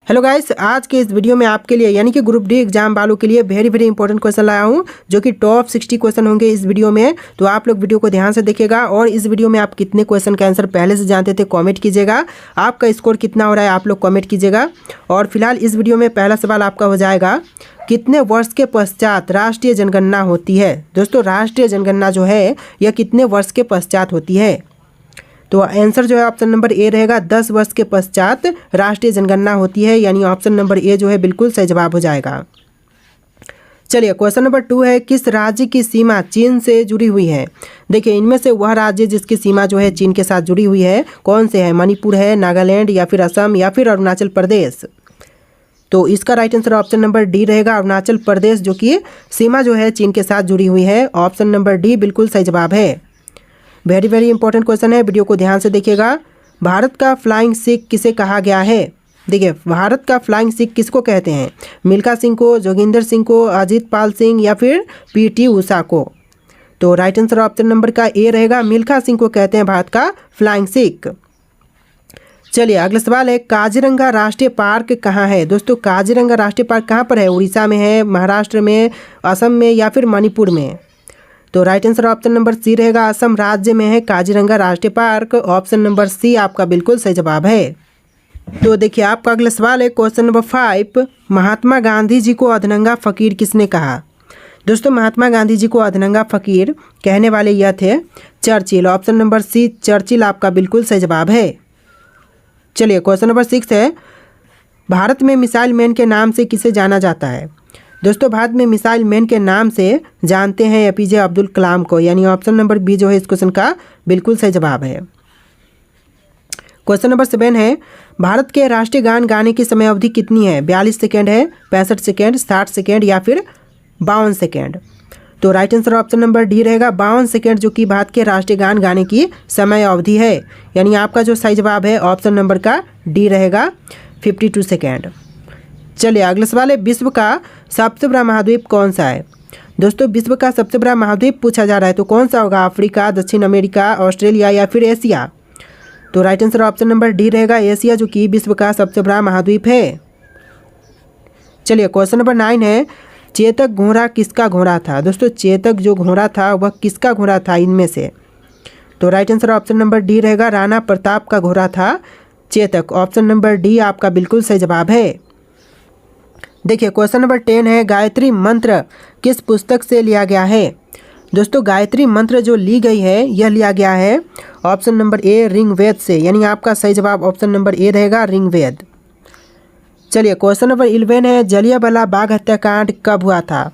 Hello guys, आज के इस वीडियो में आपके लिए यानी कि ग्रुप डी एग्जाम वालों के लिए वेरी इंपॉर्टेंट क्वेश्चन लाया हूं, जो कि टॉप 60 क्वेश्चन होंगे इस वीडियो में। तो आप लोग वीडियो को ध्यान से देखिएगा और इस वीडियो में आप कितने क्वेश्चन का आंसर पहले से जानते थे कमेंट कीजिएगा। आपका स्कोर कितना हो रहा है आप लोग कमेंट कीजिएगा। और फिलहाल इस वीडियो में पहला सवाल आपका हो जाएगा, कितने वर्ष के पश्चात राष्ट्रीय जनगणना होती है। दोस्तों, राष्ट्रीय जनगणना जो है यह कितने वर्ष के पश्चात होती है। तो आंसर जो है ऑप्शन नंबर ए रहेगा, 10 वर्ष के पश्चात राष्ट्रीय जनगणना होती है, यानी ऑप्शन नंबर ए जो है बिल्कुल सही जवाब हो जाएगा। चलिए, क्वेश्चन नंबर 2 है, किस राज्य की सीमा चीन से जुड़ी हुई है। देखिए, इनमें से वह राज्य जिसकी सीमा जो है चीन के साथ जुड़ी हुई है कौन से है। मणिपुर है, नागालैंड या फिर असम या फिर अरुणाचल प्रदेश। तो इसका right answer option number D रहेगा, अरुणाचल प्रदेश, जो कि सीमा जो है चीन के साथ जुड़ी हुई है। ऑप्शन नंबर डी बिल्कुल सही जवाब है। वेरी इंपॉर्टेंट क्वेश्चन है, वीडियो को ध्यान से देखिएगा। भारत का फ्लाइंग सिख किसे कहा गया है। देखिए, भारत का फ्लाइंग सिख किसको कहते हैं। मिल्खा सिंह को, जोगिंदर सिंह को, अजीत पाल सिंह या फिर पीटी उषा को। तो राइट आंसर ऑप्शन नंबर का ए रहेगा, मिल्खा सिंह को कहते हैं भारत का फ्लाइंग सिख। चलिए, अगला सवाल है, काजीरंगा राष्ट्रीय पार्क कहाँ है। दोस्तों, काजीरंगा राष्ट्रीय पार्क कहाँ पर है। उड़ीसा में है, महाराष्ट्र में, असम में या फिर मणिपुर में। तो right answer option number C रहेगा, असम राज्य में है काजीरंगा राष्ट्रीय पार्क। ऑप्शन नंबर सी आपका बिल्कुल सही जवाब है। तो देखिए, आपका अगला सवाल है, क्वेश्चन नंबर 5, महात्मा गांधी जी को अधनंगा फकीर किसने कहा। दोस्तों, महात्मा गांधी जी को अधनंगा फकीर कहने वाले यह थे Churchill. Option number C Churchill आपका बिल्कुल सही जवाब है। चलिए, क्वेश्चन नंबर 6 है, भारत में मिसाइल मैन के नाम से किसे जाना जाता है। दोस्तों, भारत में मिसाइल मैन के नाम से जानते हैं एपीजे अब्दुल कलाम को, यानी ऑप्शन नंबर बी जो है इस क्वेश्चन का बिल्कुल सही जवाब है। क्वेश्चन नंबर 7 है, भारत के राष्ट्रीय गान गाने की समय अवधि कितनी है। 42 सेकेंड है, 65 सेकेंड, 60 सेकेंड या फिर 52 सेकेंड। तो right answer option number D रहेगा, 52 सेकेंड, जो कि भारत के राष्ट्रीय गान गाने की समय अवधि है। यानी आपका जो सही जवाब है ऑप्शन नंबर का डी रहेगा, 52 सेकेंड। चलिए, अगला सवाल है, विश्व का सबसे बड़ा महाद्वीप कौन सा है। दोस्तों, विश्व का सबसे बड़ा महाद्वीप पूछा जा रहा है, तो कौन सा होगा। अफ्रीका, दक्षिण अमेरिका, ऑस्ट्रेलिया या फिर एशिया। तो right answer option number D रहेगा, एशिया, जो कि विश्व का सबसे बड़ा महाद्वीप है। चलिए, क्वेश्चन नंबर 9 है, चेतक घोड़ा किसका घोड़ा था। दोस्तों, चेतक जो घोड़ा था वह किसका घोड़ा था इनमें से। तो right answer option number D रहेगा, राणा प्रताप का घोड़ा था चेतक। ऑप्शन नंबर डी आपका बिल्कुल सही जवाब है। देखिए, क्वेश्चन नंबर 10 है, गायत्री मंत्र किस पुस्तक से लिया गया है। दोस्तों, गायत्री मंत्र जो ली गई है यह लिया गया है ऑप्शन नंबर ए ऋग्वेद से, यानी आपका सही जवाब ऑप्शन नंबर ए रहेगा, ऋग्वेद। चलिए, क्वेश्चन नंबर 11 है, जलियांवाला बाग हत्याकांड कब हुआ था।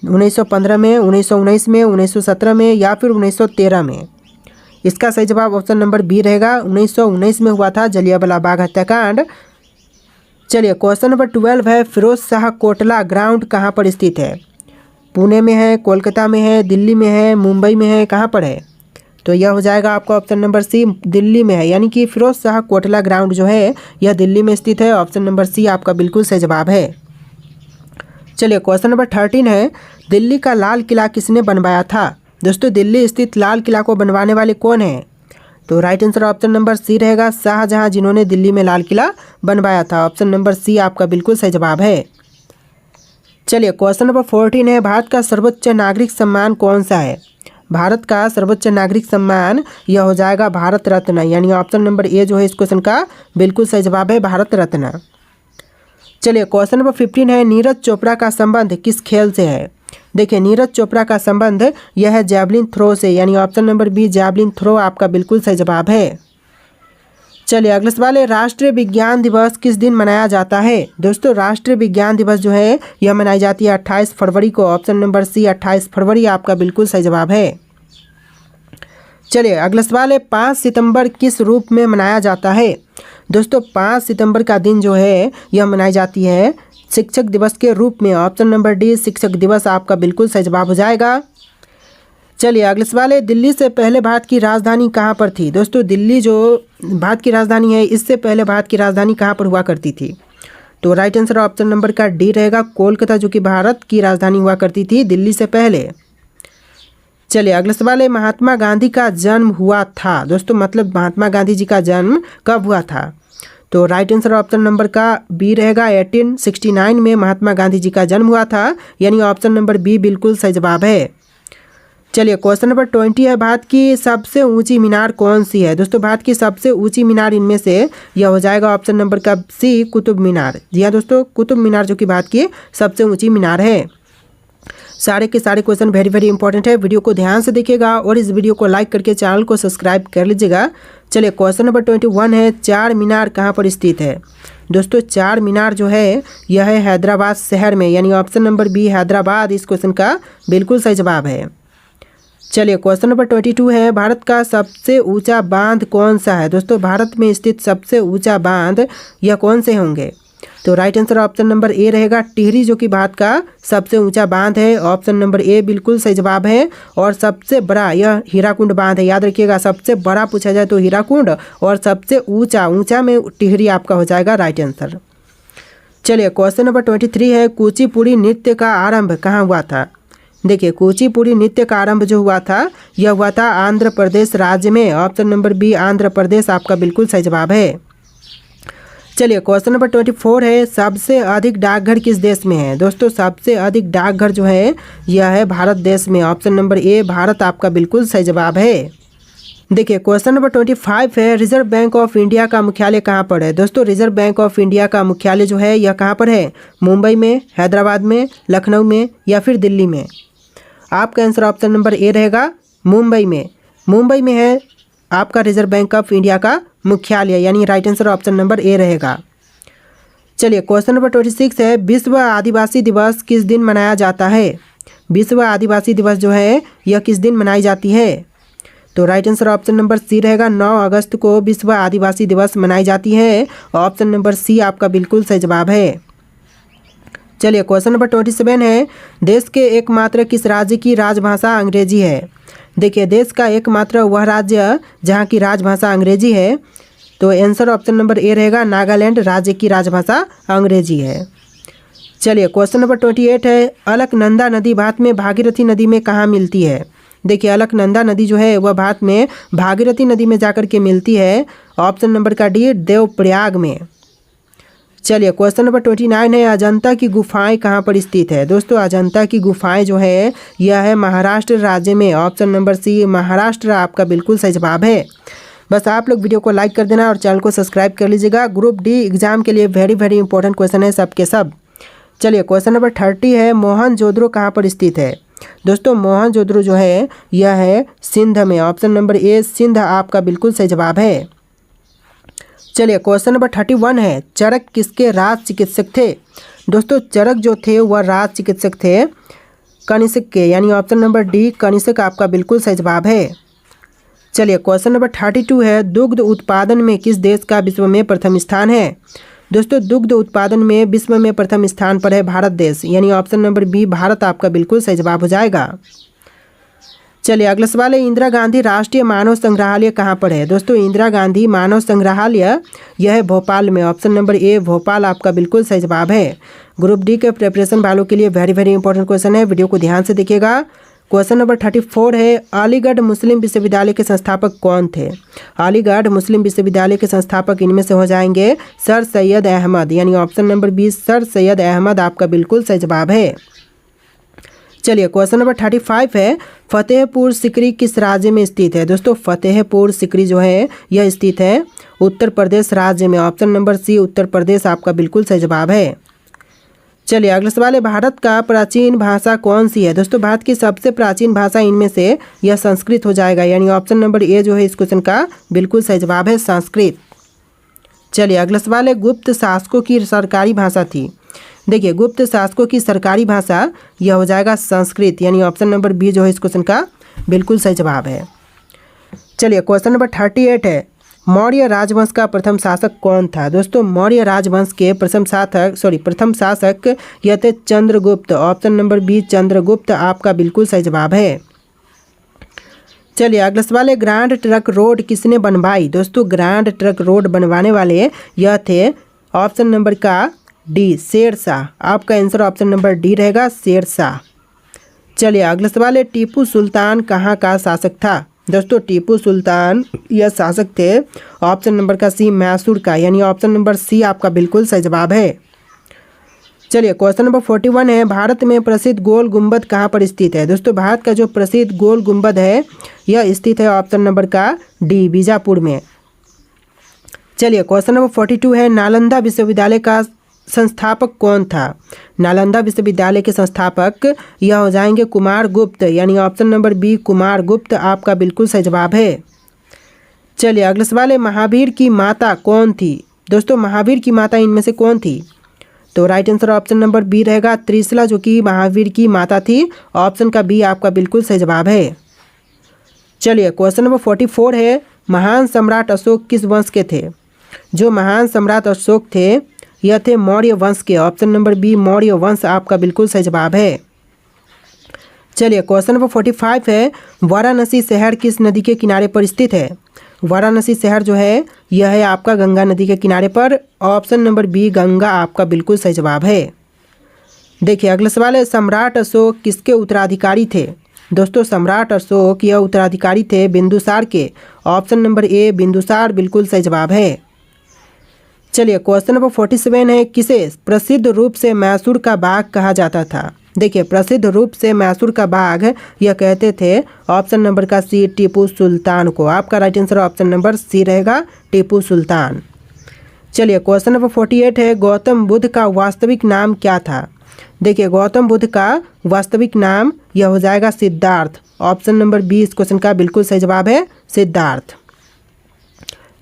1915 में, 1919 में, 1917 में या फिर 1913 में। इसका सही जवाब ऑप्शन नंबर बी रहेगा, 1919 में हुआ था जलियांवाला बाग हत्याकांड। चलिए, क्वेश्चन नंबर 12 है, फिरोज शाह कोटला ग्राउंड कहाँ पर स्थित है। पुणे में है, कोलकाता में है, दिल्ली में है, मुंबई में है, कहाँ पर है। तो यह हो जाएगा आपका ऑप्शन नंबर सी, दिल्ली में है, यानी कि फिरोज शाह कोटला ग्राउंड जो है यह दिल्ली में स्थित है। ऑप्शन नंबर सी आपका बिल्कुल सही जवाब है। चलिए, क्वेश्चन नंबर 13 है, दिल्ली का लाल किला किसने बनवाया था। दोस्तों, दिल्ली स्थित लाल किला को बनवाने वाले कौन हैं। तो right answer option number C रहेगा, शाहजहां, जिन्होंने दिल्ली में लाल किला बनवाया था। ऑप्शन नंबर सी आपका बिल्कुल सही जवाब है। चलिए, क्वेश्चन नंबर 14 है, भारत का सर्वोच्च नागरिक सम्मान कौन सा है। भारत का सर्वोच्च नागरिक सम्मान यह हो जाएगा भारत रत्न, यानी ऑप्शन नंबर ए जो है इस क्वेश्चन का बिल्कुल सही जवाब है, भारत रत्न। चलिए, क्वेश्चन नंबर 15 है, नीरज चोपड़ा का संबंध किस खेल से है। देखिए, नीरज चोपड़ा का संबंध यह है जैवलिन थ्रो से, यानी option number B javelin throw आपका बिल्कुल सही जवाब है। चलिए, अगला सवाल है, राष्ट्रीय विज्ञान दिवस किस दिन मनाया जाता है। दोस्तों, राष्ट्रीय विज्ञान दिवस जो है यह मनाई जाती है 28 फरवरी को। ऑप्शन नंबर सी 28 फरवरी आपका बिल्कुल सही जवाब है। चलिए, अगला सवाल है, 5 सितंबर किस रूप में मनाया जाता है। दोस्तों, 5 सितंबर का दिन जो है यह मनाई जाती है शिक्षक दिवस के रूप में। ऑप्शन नंबर डी शिक्षक दिवस आपका बिल्कुल सही जवाब हो जाएगा। चलिए, अगला सवाल है, दिल्ली से पहले भारत की राजधानी कहाँ पर थी। दोस्तों, दिल्ली जो भारत की राजधानी है, इससे पहले भारत की राजधानी कहाँ पर हुआ करती थी। तो राइट आंसर ऑप्शन नंबर का डी रहेगा, कोलकाता, जो कि भारत की राजधानी हुआ करती थी दिल्ली से पहले। चलिए, अगला सवाल है, महात्मा गांधी का जन्म हुआ था। दोस्तों, मतलब महात्मा गांधी जी का जन्म कब हुआ था। तो राइट आंसर ऑप्शन नंबर का बी रहेगा। 1869 में महात्मा गांधी जी का जन्म हुआ था, यानी ऑप्शन नंबर बी बिल्कुल सही जवाब है। चलिए क्वेश्चन नंबर 20 है, भारत की सबसे ऊंची मीनार कौन सी है? दोस्तों भारत की सबसे ऊंची मीनार इनमें से यह हो जाएगा ऑप्शन नंबर का सी, कुतुब मीनार। जी हाँ दोस्तों, कुतुब मीनार जो कि भारत की सबसे ऊंची मीनार है। सारे के सारे क्वेश्चन वेरी वेरी इंपॉर्टेंट है, वीडियो को ध्यान से देखिएगा और इस वीडियो को लाइक करके चैनल को सब्सक्राइब कर लीजिएगा। चलिए क्वेश्चन नंबर 21 है, चार मीनार कहाँ पर स्थित है? दोस्तों चार मीनार जो है यह है हैदराबाद शहर में, यानी ऑप्शन नंबर बी हैदराबाद इस क्वेश्चन का बिल्कुल सही जवाब है। चलिए क्वेश्चन नंबर 22 है, भारत का सबसे ऊंचा बांध कौन सा है? दोस्तों भारत में स्थित सबसे ऊंचा बांध यह कौन से होंगे? तो right answer option number A रहेगा, टिहरी जो कि भारत का सबसे ऊंचा बांध है। ऑप्शन नंबर ए बिल्कुल सही जवाब है। और सबसे बड़ा यह हीराकुंड बांध है, याद रखिएगा, सबसे बड़ा पूछा जाए तो हीराकुंड, और सबसे ऊंचा में टिहरी आपका हो जाएगा राइट आंसर। चलिए क्वेश्चन नंबर 23 है, कुचिपुड़ी नृत्य का आरंभ कहाँ हुआ था? देखिए कुचिपुड़ी नृत्य का आरंभ जो हुआ था यह हुआ था आंध्र प्रदेश राज्य में। Option number B Andhra Pradesh आपका बिल्कुल सही जवाब है। चलिए क्वेश्चन नंबर 24 है, सबसे अधिक डाकघर किस देश में है? दोस्तों सबसे अधिक डाकघर जो है यह है भारत देश में। ऑप्शन नंबर ए भारत आपका बिल्कुल सही जवाब है। देखिए क्वेश्चन नंबर 25 है, रिजर्व बैंक ऑफ इंडिया का मुख्यालय कहाँ पर है? दोस्तों रिजर्व बैंक ऑफ इंडिया का मुख्यालय जो है यह कहाँ पर है? मुंबई में, हैदराबाद में, लखनऊ में या फिर दिल्ली में? आपका आंसर ऑप्शन नंबर ए रहेगा, मुंबई में। मुंबई में है आपका रिजर्व बैंक ऑफ इंडिया का मुख्यालय, यानी right answer option number A रहेगा। चलिए क्वेश्चन नंबर 26 है, विश्व आदिवासी दिवस किस दिन मनाया जाता है? विश्व आदिवासी दिवस जो है यह किस दिन मनाई जाती है? तो right answer option number C रहेगा, 9 अगस्त को विश्व आदिवासी दिवस मनाई जाती है। ऑप्शन नंबर सी आपका बिल्कुल सही जवाब है। चलिए क्वेश्चन नंबर 27 है, देश के एकमात्र किस राज्य की राजभाषा अंग्रेजी है? देखिए देश का एकमात्र वह राज्य जहाँ की राजभाषा अंग्रेजी है, तो आंसर ऑप्शन नंबर ए रहेगा, नागालैंड राज्य की राजभाषा अंग्रेजी है। चलिए क्वेश्चन नंबर 28 है, अलकनंदा नदी भारत में भागीरथी नदी में कहाँ मिलती है? देखिए अलकनंदा नदी जो है वह भारत में भागीरथी नदी में जाकर के मिलती है। ऑप्शन नंबर का डी देवप्रयाग में। चलिए क्वेश्चन नंबर 29 है, अजंता की गुफाएं कहाँ पर स्थित है? दोस्तों अजंता की गुफाएं जो है यह है महाराष्ट्र राज्य में। ऑप्शन नंबर सी महाराष्ट्र आपका बिल्कुल सही जवाब है। बस आप लोग वीडियो को लाइक कर देना और चैनल को सब्सक्राइब कर लीजिएगा। ग्रुप डी एग्जाम के लिए वेरी वेरी इंपॉर्टेंट क्वेश्चन है सबके सब। चलिए क्वेश्चन नंबर 30 है, मोहनजोदड़ो कहाँ पर स्थित है? दोस्तों मोहनजोदड़ो जो है यह है सिंध में। ऑप्शन नंबर ए सिंध आपका बिल्कुल सही जवाब है। चलिए क्वेश्चन नंबर 31 है, चरक किसके राज चिकित्सक थे? दोस्तों चरक जो थे वह राज चिकित्सक थे कनिष्क के, यानी ऑप्शन नंबर डी कनिष्क आपका बिल्कुल सही जवाब है। चलिए क्वेश्चन नंबर 32 है, दुग्ध उत्पादन में किस देश का विश्व में प्रथम स्थान है? दोस्तों दुग्ध उत्पादन में विश्व में प्रथम स्थान पर है भारत देश, यानी ऑप्शन नंबर बी भारत आपका बिल्कुल सही जवाब हो जाएगा। चलिए अगला सवाल है, इंदिरा गांधी राष्ट्रीय मानव संग्रहालय कहाँ पर है? दोस्तों इंदिरा गांधी मानव संग्रहालय यह है भोपाल में। ऑप्शन नंबर ए भोपाल आपका बिल्कुल सही जवाब है। ग्रुप डी के प्रिपरेशन वालों के लिए वेरी वेरी इंपॉर्टेंट क्वेश्चन है, वीडियो को ध्यान से देखिएगा। क्वेश्चन नंबर 34 है, अलीगढ़ मुस्लिम विश्वविद्यालय के संस्थापक कौन थे? अलीगढ़ मुस्लिम विश्वविद्यालय के संस्थापक इनमें से हो जाएंगे सर सैयद अहमद, यानी option number B sir Syed Ahmad आपका बिल्कुल सही जवाब है। चलिए क्वेश्चन नंबर 35 है, फतेहपुर सिकरी किस राज्य में स्थित है? दोस्तों फतेहपुर सिकरी जो है यह स्थित है उत्तर प्रदेश राज्य में। ऑप्शन नंबर सी उत्तर प्रदेश आपका बिल्कुल सही जवाब है। चलिए अगला सवाल है, भारत का प्राचीन भाषा कौन सी है? दोस्तों भारत की सबसे प्राचीन भाषा इनमें से यह संस्कृत हो जाएगा, यानी ऑप्शन नंबर ए जो है इस क्वेश्चन का बिल्कुल सही जवाब है संस्कृत। चलिए अगला सवाल है, गुप्त शासकों की सरकारी भाषा थी? देखिए गुप्त शासकों की सरकारी भाषा यह हो जाएगा संस्कृत, यानी ऑप्शन नंबर बी जो है इस क्वेश्चन का बिल्कुल सही जवाब है। चलिए क्वेश्चन नंबर 38 है, मौर्य राजवंश का प्रथम शासक कौन था? दोस्तों मौर्य राजवंश के प्रथम शासक यह थे Chandragupta. Option number B Chandragupta आपका बिल्कुल सही जवाब है। चलिए अगला सवाल है, ग्रैंड ट्रंक रोड किसने बनवाई? दोस्तों ग्रैंड ट्रंक रोड बनवाने वाले यह थे ऑप्शन नंबर का डी शेरशाह। आपका आंसर ऑप्शन नंबर डी रहेगा शेरशाह। चलिए अगला सवाल है, टीपू सुल्तान कहाँ का शासक था? दोस्तों टीपू सुल्तान यह शासक थे ऑप्शन नंबर का सी मैसूर का, यानी ऑप्शन नंबर सी आपका बिल्कुल सही जवाब है। चलिए क्वेश्चन नंबर 41 है, भारत में प्रसिद्ध गोल गुंबद कहाँ पर स्थित है। दोस्तों भारत का जो प्रसिद्ध गोल गुंबद है यह स्थित है ऑप्शन नंबर का डी बीजापुर में। चलिए क्वेश्चन नंबर 42 है, नालंदा विश्वविद्यालय का संस्थापक कौन था। नालंदा विश्वविद्यालय के संस्थापक यह हो जाएंगे कुमार गुप्त, यानी ऑप्शन नंबर बी कुमार गुप्त आपका बिल्कुल सही जवाब है। चलिए अगले सवाल है, महावीर की माता कौन थी। दोस्तों महावीर की माता इनमें से कौन थी, तो right answer option number B रहेगा त्रिशला, जो कि महावीर की माता थी। ऑप्शन का बी आपका बिल्कुल सही जवाब है। चलिए क्वेश्चन नंबर 44 है, महान सम्राट अशोक किस वंश के थे। जो महान सम्राट अशोक थे यह थे मौर्य वंश के। ऑप्शन नंबर बी मौर्य वंश आपका बिल्कुल सही जवाब है। चलिए क्वेश्चन नंबर 45 है, वाराणसी शहर किस नदी के किनारे पर स्थित है। वाराणसी शहर जो है यह है आपका गंगा नदी के किनारे पर। ऑप्शन नंबर बी गंगा आपका बिल्कुल सही जवाब है। देखिए अगला सवाल है, सम्राट अशोक किसके उत्तराधिकारी थे। दोस्तों सम्राट अशोक यह उत्तराधिकारी थे बिंदुसार के। ऑप्शन नंबर ए बिंदुसार बिल्कुल सही जवाब है। चलिए क्वेश्चन नंबर 47 है, किसे प्रसिद्ध रूप से मैसूर का बाग कहा जाता था। देखिए प्रसिद्ध रूप से मैसूर का बाग यह कहते थे ऑप्शन नंबर का सी टीपू सुल्तान को। आपका right answer option number C रहेगा टीपू सुल्तान। चलिए क्वेश्चन नंबर 48 है, गौतम बुद्ध का वास्तविक नाम क्या था। देखिए गौतम बुद्ध का वास्तविक नाम यह हो जाएगा सिद्धार्थ। ऑप्शन नंबर बी इस क्वेश्चन का बिल्कुल सही जवाब है सिद्धार्थ।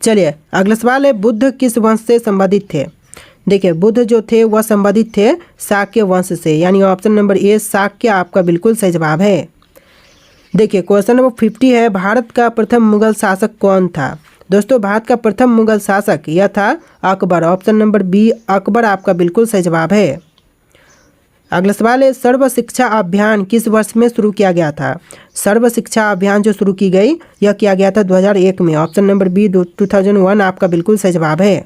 चलिए अगला सवाल है, बुद्ध किस वंश से संबंधित थे। देखिए बुद्ध जो थे वह संबंधित थे शाक्य वंश से, यानी ऑप्शन नंबर ए शाक्य आपका बिल्कुल सही जवाब है। देखिए क्वेश्चन नंबर 50 है, भारत का प्रथम मुगल शासक कौन था। दोस्तों भारत का प्रथम मुगल शासक यह था Akbar. Option number B Akbar आपका बिल्कुल सही जवाब है। अगला सवाल है, सर्व शिक्षा अभियान किस वर्ष में शुरू किया गया था। सर्व शिक्षा अभियान जो शुरू की गई यह किया गया था 2001 में। ऑप्शन नंबर बी 2001 आपका बिल्कुल सही जवाब है।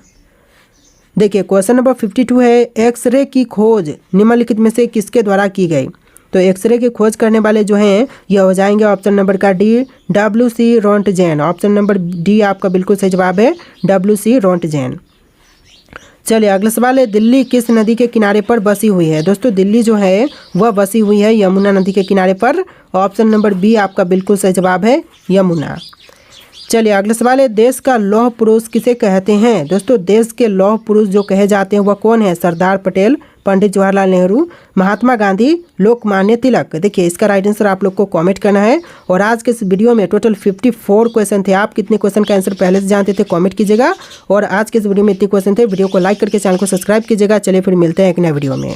देखिए क्वेश्चन नंबर 52 है, एक्सरे की खोज निम्नलिखित में से किसके द्वारा की गई। तो एक्सरे की खोज करने वाले जो हैं यह हो जाएंगे ऑप्शन नंबर का D WC Roentgen. Option number D आपका बिल्कुल सही जवाब है WC रोंटगेन। चलिए अगला सवाल है, दिल्ली किस नदी के किनारे पर बसी हुई है। दोस्तों दिल्ली जो है वह बसी हुई है यमुना नदी के किनारे पर। ऑप्शन नंबर बी आपका बिल्कुल सही जवाब है यमुना। चलिए अगला सवाल है, देश का लौह पुरुष किसे कहते हैं। दोस्तों देश के लौह पुरुष जो कहे जाते हैं वह कौन है। सरदार पटेल, पंडित जवाहरलाल नेहरू, महात्मा गांधी, लोकमान्य तिलक। देखिए इसका राइट आंसर आप लोग को कमेंट करना है। और आज के इस वीडियो में टोटल 54 क्वेश्चन थे। आप कितने क्वेश्चन का आंसर पहले से जानते थे कमेंट कीजिएगा। और आज के इस वीडियो में इतने क्वेश्चन थे। वीडियो को लाइक करके चैनल को सब्सक्राइब कीजिएगा। चलिए फिर मिलते हैं एक नए वीडियो में।